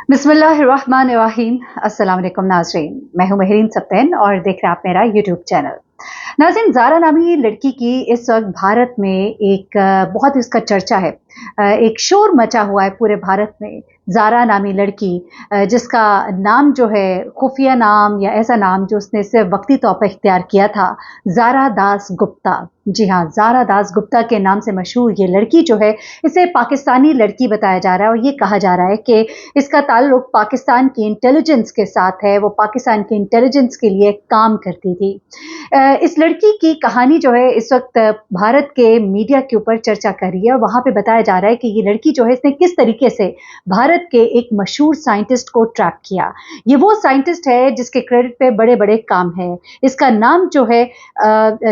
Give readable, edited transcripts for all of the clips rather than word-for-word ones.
बिस्मिल्लाहिर्रहमानिर्रहीम। अस्सलाम वालेकुम नाज़रीन, मैं हूं महरीन सप्तैन और देख रहे हैं आप मेरा यूट्यूब चैनल। नाज़रीन, ज़ारा नामी लड़की की इस वक्त भारत में एक बहुत इसका चर्चा है। एक शोर मचा हुआ है पूरे भारत में। ज़ारा नामी लड़की, जिसका नाम जो है खुफिया नाम या ऐसा नाम जो उसने सिर्फ वक्ती तौर पर इख्तियार किया था, ज़ारा दास गुप्ता। जी हाँ, ज़ारा दास गुप्ता के नाम से मशहूर ये लड़की जो है, इसे पाकिस्तानी लड़की बताया जा रहा है और ये कहा जा रहा है कि इसका ताल्लुक पाकिस्तान की इंटेलिजेंस के साथ है। वो पाकिस्तान की इंटेलिजेंस के लिए काम करती थी। इस लड़की की कहानी जो है इस वक्त भारत के मीडिया के ऊपर चर्चा कर रही है और वहाँ पे बताया जा रहा है कि ये लड़की जो है इसने किस तरीके से भारत के एक मशहूर साइंटिस्ट को ट्रैप किया। ये वो साइंटिस्ट है जिसके क्रेडिट पे बड़े-बड़े काम हैं। इसका नाम जो है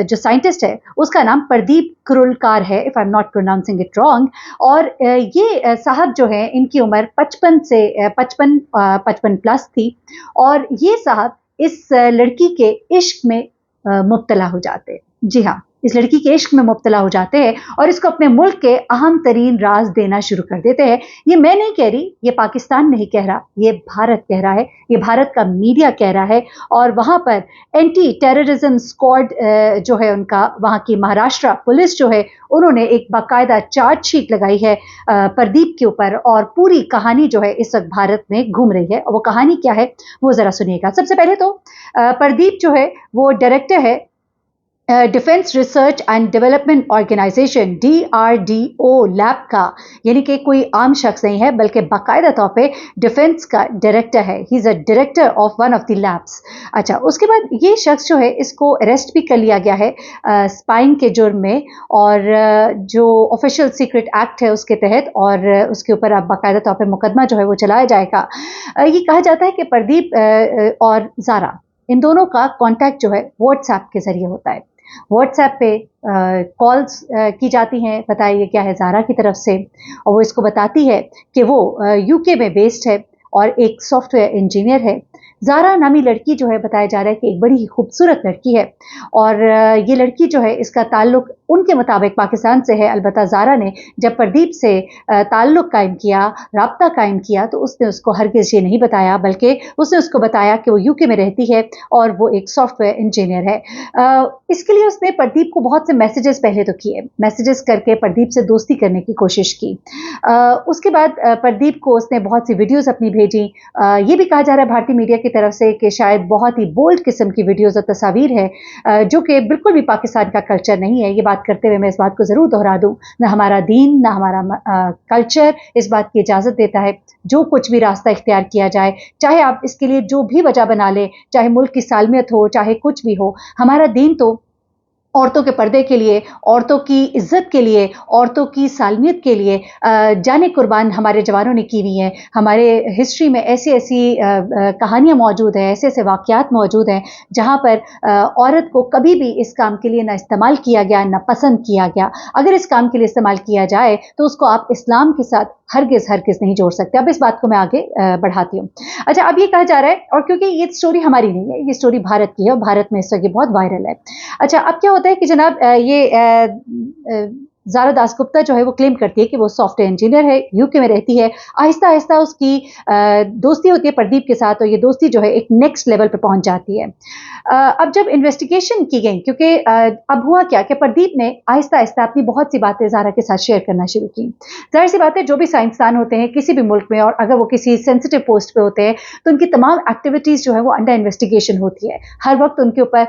जो साइंटिस्ट है उसका नाम प्रदीप कुरुलकार है, if I am not pronouncing it wrong. और ये साहब जो हैं इनकी उम्र 55 प्लस थी और ये साहब इस लड़की के इश्क में मुब्तला हो जाते हैं। जी हाँ, इस लड़की के इश्क में मुब्तला हो जाते हैं और इसको अपने मुल्क के अहम तरीन राज देना शुरू कर देते हैं। ये मैं नहीं कह रही, ये पाकिस्तान नहीं कह रहा, ये भारत कह रहा है, ये भारत का मीडिया कह रहा है। और वहाँ पर एंटी टेररिज्म स्क्वाड जो है उनका, वहाँ की महाराष्ट्र पुलिस जो है, उन्होंने एक बाकायदा चार्जशीट लगाई है प्रदीप के ऊपर और पूरी कहानी जो है इस वक्त भारत में घूम रही है। और वो कहानी क्या है वो ज़रा सुनिएगा। सबसे पहले तो प्रदीप जो है वो डायरेक्टर है defence research and development organisation DRDO lab का, यानी कि कोई आम शख्स नहीं है बल्कि बाकायदा तौर पे डिफेंस का डायरेक्टर है। He is a director of one of the labs. अच्छा, उसके बाद ये शख्स जो है इसको अरेस्ट भी कर लिया गया है स्पाइंग के जुर्म में और जो ऑफिशियल सीक्रेट एक्ट है उसके तहत, और उसके ऊपर अब बाकायदा तौर पर मुकदमा जो है वो चलाया जाएगा। ये कहा जाता है कि प्रदीप और ज़ारा, इन दोनों का कांटेक्ट जो है व्हाट्सएप के जरिए होता है। व्हाट्सएप पे कॉल्स की जाती हैं। बताइए क्या है ज़ारा की तरफ से, और वो इसको बताती है कि वो यूके में बेस्ड है और एक सॉफ्टवेयर इंजीनियर है। ज़ारा नामी लड़की जो है बताया जा रहा है कि एक बड़ी ही खूबसूरत लड़की है और ये लड़की जो है इसका ताल्लुक उनके मुताबिक पाकिस्तान से है। अलबत्ता ज़ारा ने जब प्रदीप से ताल्लुक कायम किया, राब्ता कायम किया, तो उसने उसको हरगिज़ ये नहीं बताया, बल्कि उसने उसको बताया कि वो यूके में रहती है और वो एक सॉफ्टवेयर इंजीनियर है। इसके लिए उसने प्रदीप को बहुत से मैसेजेस पहले तो किए, मैसेजेस करके प्रदीप से दोस्ती करने की कोशिश की। उसके बाद प्रदीप को उसने बहुत सी वीडियोस अपनी भेजी। ये भी कहा जा रहा है भारतीय मीडिया की तरफ से कि शायद बहुत ही बोल्ड किस्म की वीडियोस और तस्वीर है जो कि बिल्कुल भी पाकिस्तान का कल्चर नहीं है। ये बात करते हुए मैं इस बात को ज़रूर दोहरा दूँ, ना हमारा दीन, ना हमारा कल्चर इस बात की इजाज़त देता है जो कुछ भी रास्ता इख्तियार किया जाए, चाहे आप इसके लिए जो भी वजह बना लें, चाहे मुल्क की सालमियत हो, चाहे कुछ भी हो, हमारा दीन तो औरतों के पर्दे के लिए, औरतों की इज़्ज़त के लिए, औरतों की सालमियत के लिए जानें कुर्बान हमारे जवानों ने की हुई हैं। हमारे हिस्ट्री में ऐसी-ऐसी कहानियाँ मौजूद हैं, ऐसे-ऐसे वाक़यात मौजूद हैं, जहाँ पर औरत को कभी भी इस काम के लिए ना इस्तेमाल किया गया, ना पसंद किया गया। अगर इस काम के लिए इस्तेमाल किया जाए, तो उसको आप इस्लाम के साथ हरगिज़ नहीं जोड़ सकते। अब इस बात को मैं आगे बढ़ाती हूँ। अच्छा, अब ये कहा जा रहा है, और क्योंकि ये स्टोरी हमारी नहीं है, ये स्टोरी भारत की है और भारत में इस वक़्त ये बहुत वायरल है। अच्छा, अब क्या होता है कि जनाब ज़ारा दास गुप्ता जो है वो क्लेम करती है कि वो सॉफ्टवेयर इंजीनियर है, यूके में रहती है। आहिस्ता-आहिस्ता उसकी दोस्ती होती है प्रदीप के साथ और ये दोस्ती जो है एक नेक्स्ट लेवल पे पहुँच जाती है। अब जब इन्वेस्टिगेशन की गई, क्योंकि अब हुआ क्या कि प्रदीप ने आहिस्ता-आहिस्ता अपनी बहुत सी बातें ज़ारा के साथ शेयर करना शुरू की। ज़ाहिर-सी बात है, जो भी साइंसदान होते हैं किसी भी मुल्क में और अगर वो किसी सेंसिटिव पोस्ट पे होते हैं, तो उनकी तमाम एक्टिविटीज़ जो है वो अंडर इन्वेस्टिगेशन होती है। हर वक़्त उनके ऊपर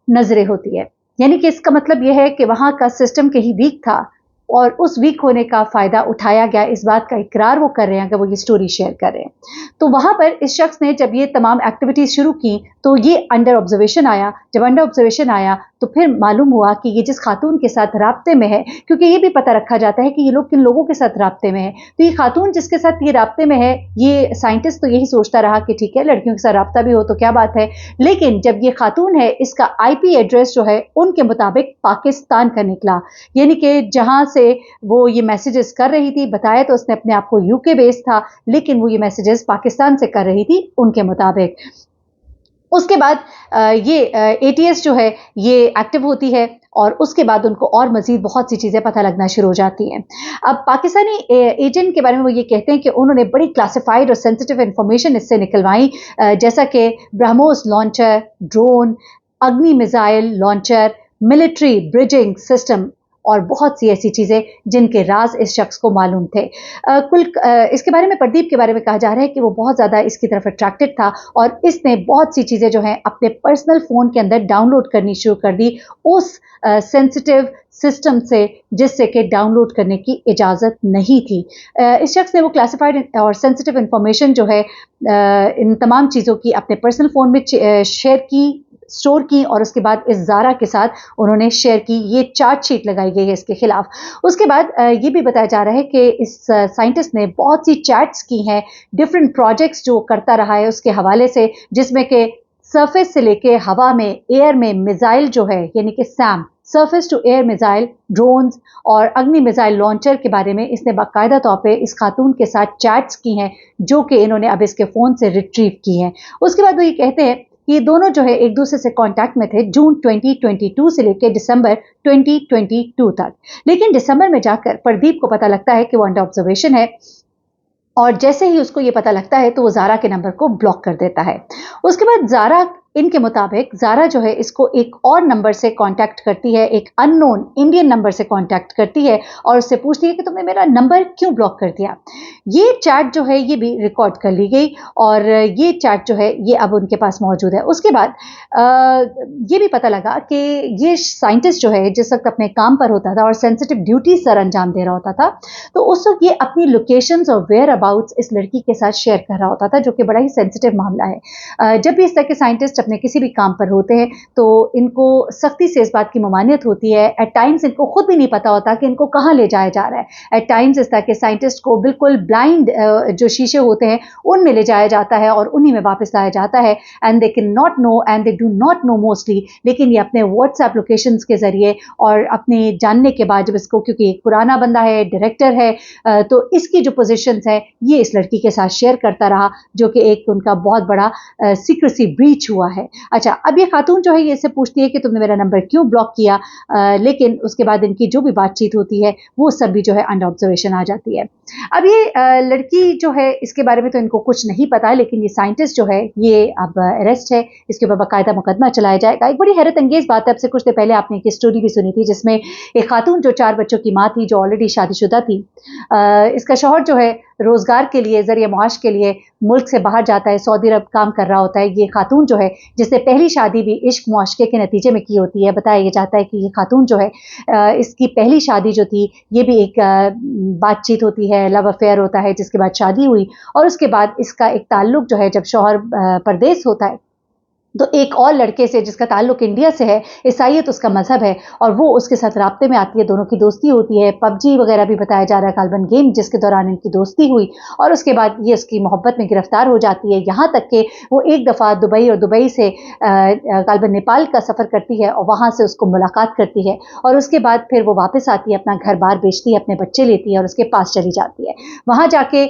नज़रें होती है। यानी कि इसका मतलब ये है कि वहाँ का सिस्टम कहीं वीक था और उस वीक होने का फ़ायदा उठाया गया, इस बात का इकरार वो कर रहे हैं अगर वो ये स्टोरी शेयर कर रहे हैं। तो वहाँ पर इस शख्स ने जब ये तमाम एक्टिविटीज़ शुरू की, तो ये अंडर ऑब्ज़र्वेशन आया। जब अंडर ऑब्ज़र्वेशन आया, तो फिर मालूम हुआ कि ये जिस खातून के साथ राब्ते में है, क्योंकि ये भी पता रखा जाता है कि ये लोग किन लोगों के साथ राब्ते में है। तो ये खातून जिसके साथ ये राब्ते में है, ये साइंटिस्ट तो यही सोचता रहा कि ठीक है, लड़कियों के साथ राब्ता भी हो तो क्या बात है। लेकिन जब ये खातून है, इसका IP एड्रेस जो है उनके मुताबिक पाकिस्तान का निकला, यानी कि जहाँ से वो ये मैसेजेस कर रही थी, बताया तो उसने अपने आप को यूके बेस्ड था, लेकिन वो ये मैसेजेस पाकिस्तान से कर रही थी उनके मुताबिक। उसके बाद ये एटीएस जो है ये एक्टिव होती है और उसके बाद उनको और मजीद बहुत सी चीज़ें पता लगना शुरू हो जाती हैं। अब पाकिस्तानी एजेंट के बारे में वो ये कहते हैं कि उन्होंने बड़ी क्लासिफाइड और सेंसिटिव इंफॉर्मेशन इससे निकलवाई, जैसा कि ब्रह्मोस लॉन्चर, ड्रोन, अग्नि missile launcher, military bridging system और बहुत सी ऐसी चीज़ें जिनके राज इस शख्स को मालूम थे। इसके बारे में, प्रदीप के बारे में कहा जा रहा है कि वो बहुत ज़्यादा इसकी तरफ अट्रैक्टेड था और इसने बहुत सी चीज़ें जो हैं अपने पर्सनल फ़ोन के अंदर डाउनलोड करनी शुरू कर दी उस सेंसिटिव सिस्टम से जिससे कि डाउनलोड करने की इजाज़त नहीं थी। इस शख्स ने वो क्लासिफाइड और सेंसिटिव इंफॉर्मेशन जो है इन तमाम चीज़ों की अपने पर्सनल फ़ोन में शेयर की, स्टोर की और उसके बाद इस ज़ारा के साथ उन्होंने शेयर की। ये चार्जशीट लगाई गई है इसके खिलाफ। उसके बाद ये भी बताया जा रहा है कि इस साइंटिस्ट ने बहुत सी चैट्स की हैं डिफरेंट प्रोजेक्ट्स जो करता रहा है उसके हवाले से, जिसमें कि सरफेस से लेके हवा में, एयर में मिसाइल जो है यानी कि SAM, surface to air missile, drones और अग्नि मिसाइल लॉन्चर के बारे में इसने बाकायदा तौर पे इस खातून के साथ चैट्स की हैं जो कि इन्होंने अब इसके फ़ोन से रिट्रीव की हैं। उसके बाद वो ये कहते हैं ये दोनों जो है एक दूसरे से कांटेक्ट में थे जून 2022 से लेकर दिसंबर 2022 तक। लेकिन दिसंबर में जाकर प्रदीप को पता लगता है कि वो अंडर ऑब्जर्वेशन है और जैसे ही उसको ये पता लगता है तो वो ज़ारा के नंबर को ब्लॉक कर देता है। उसके बाद ज़ारा, इनके मुताबिक ज़ारा जो है इसको एक और नंबर से कांटेक्ट करती है, एक अननोन इंडियन नंबर से कांटेक्ट करती है और उससे पूछती है कि तुमने मेरा नंबर क्यों ब्लॉक कर दिया। ये चैट जो है ये भी रिकॉर्ड कर ली गई और ये चैट जो है ये अब उनके पास मौजूद है। उसके बाद ये भी पता लगा कि ये साइंटिस्ट जो है जिस वक्त अपने काम पर होता था और सेंसिटिव ड्यूटी सर अंजाम दे रहा होता था, तो उस वक्त ये अपनी लोकेशंस और वेयर अबाउट्स इस लड़की के साथ शेयर कर रहा होता था, जो कि बड़ा ही सेंसिटिव मामला है। जब भी इस तरह के साइंटिस्ट अपने किसी भी काम पर होते हैं तो इनको सख्ती से इस बात की ममानियत होती है। एट टाइम्स इनको खुद भी नहीं पता होता कि इनको कहाँ ले जाया जा रहा है। एट टाइम्स इस तरह के साइंटिस्ट को बिल्कुल ब्लाइंड जो शीशे होते हैं उनमें ले जाया जाता है और उन्हीं में वापस लाया जाता है and they can not know and they do not know mostly. लेकिन ये अपने व्हाट्सएप लोकेशंस के जरिए और अपने जानने के बाद जब इसको, क्योंकि एक पुराना बंदा है, डायरेक्टर है, तो इसकी जो पोजीशंस है ये इस लड़की के साथ शेयर करता रहा, जो कि एक उनका बहुत बड़ा सीक्रेसी ब्रीच हुआ है। अच्छा, अब ये खातून जो है ये इससे पूछती है कि तुमने मेरा नंबर क्यों ब्लॉक किया, लेकिन उसके बाद इनकी जो भी बातचीत होती है वो सब भी जो है अंडर ऑब्जर्वेशन आ जाती है। अब ये लड़की जो है इसके बारे में तो इनको कुछ नहीं पता है, लेकिन ये साइंटिस्ट जो है ये अब अरेस्ट है, इसके ऊपर बाकायदा मुकदमा चलाया जाएगा। एक बड़ी हैरत अंगेज बात है, अब से कुछ देर पहले आपने एक स्टोरी भी सुनी थी जिसमें एक खातून जो 4 बच्चों की माँ थी, जो ऑलरेडी शादीशुदा थी, इसका शौहर जो है रोजगार के लिए, जरिए मुआश के लिए मुल्क से बाहर जाता है, सऊदी अरब काम कर रहा होता है। ये खातून जो है जिसने पहली शादी भी इश्क मुआशके के नतीजे में की होती है, बताया जाता है कि ये खातून जो है इसकी पहली शादी जो थी ये भी एक बातचीत होती है, लव अफेयर होता है, जिसके बाद शादी हुई और उसके बाद इसका एक ताल्लुक जो है जब शौहर परदेस होता है तो एक और लड़के से जिसका ताल्लुक इंडिया से है, ईसाईयत उसका मजहब है और वो उसके साथ राब्ते में आती है, दोनों की दोस्ती होती है। पबजी वगैरह भी बताया जा रहा है, गालबन गेम जिसके दौरान इनकी दोस्ती हुई और उसके बाद ये उसकी मोहब्बत में गिरफ्तार हो जाती है। यहाँ तक कि वो एक दफ़ा दुबई और दुबई से गालबन नेपाल का सफ़र करती है और वहाँ से उसको मुलाकात करती है और उसके बाद फिर वो वापस आती है, अपना घर बार बेचती है, अपने बच्चे लेती है और उसके पास चली जाती है। वहाँ जाके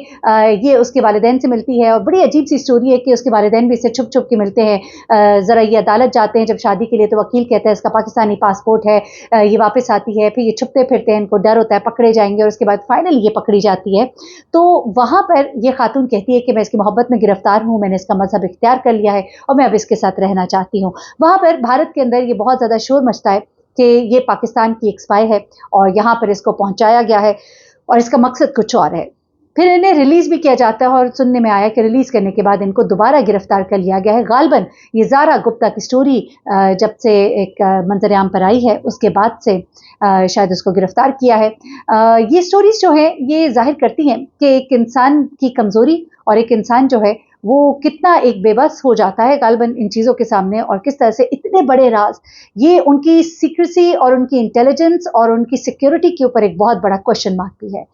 ये उसके वालिदैन से मिलती है और बड़ी अजीब सी स्टोरी है कि उसके वालिदैन भी इससे छुप छुप के मिलते हैं। ज़रा ये अदालत जाते हैं जब शादी के लिए तो वकील कहता है इसका पाकिस्तानी पासपोर्ट है, ये वापस आती है, फिर ये छुपते फिरते हैं, इनको डर होता है पकड़े जाएंगे और उसके बाद फाइनली ये पकड़ी जाती है। तो वहाँ पर ये खातून कहती है कि मैं इसकी मोहब्बत में गिरफ्तार हूँ, मैंने इसका मजहब इख्तियार कर लिया है और मैं अब इसके साथ रहना चाहती हूँ। वहाँ पर भारत के अंदर ये बहुत ज़्यादा शोर मचता है कि ये पाकिस्तान की एक स्पाई है और यहाँ पर इसको पहुँचाया गया है और इसका मकसद कुछ और है। फिर इन्हें रिलीज़ भी किया जाता है और सुनने में आया कि रिलीज़ करने के बाद इनको दोबारा गिरफ्तार कर लिया गया है। गालबन ये ज़ारा गुप्ता की स्टोरी जब से एक मंजर-ए-आम पर आई है उसके बाद से शायद उसको गिरफ्तार किया है। ये स्टोरीज़ जो हैं ये ज़ाहिर करती हैं कि एक इंसान की कमज़ोरी और एक इंसान जो है वो कितना एक बेबस हो जाता है गालबन इन चीज़ों के सामने और किस तरह से इतने बड़े राज, ये उनकी सीक्रेसी और उनकी इंटेलिजेंस और उनकी सिक्योरिटी के ऊपर एक बहुत बड़ा क्वेश्चन मार्क भी है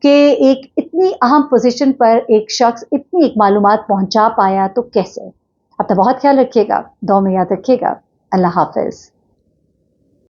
कि एक इतनी अहम पोजीशन पर एक शख्स इतनी एक मालूमात पहुंचा पाया तो कैसे। अपना बहुत ख्याल रखिएगा, दुआ में याद रखिएगा। अल्लाह हाफिज।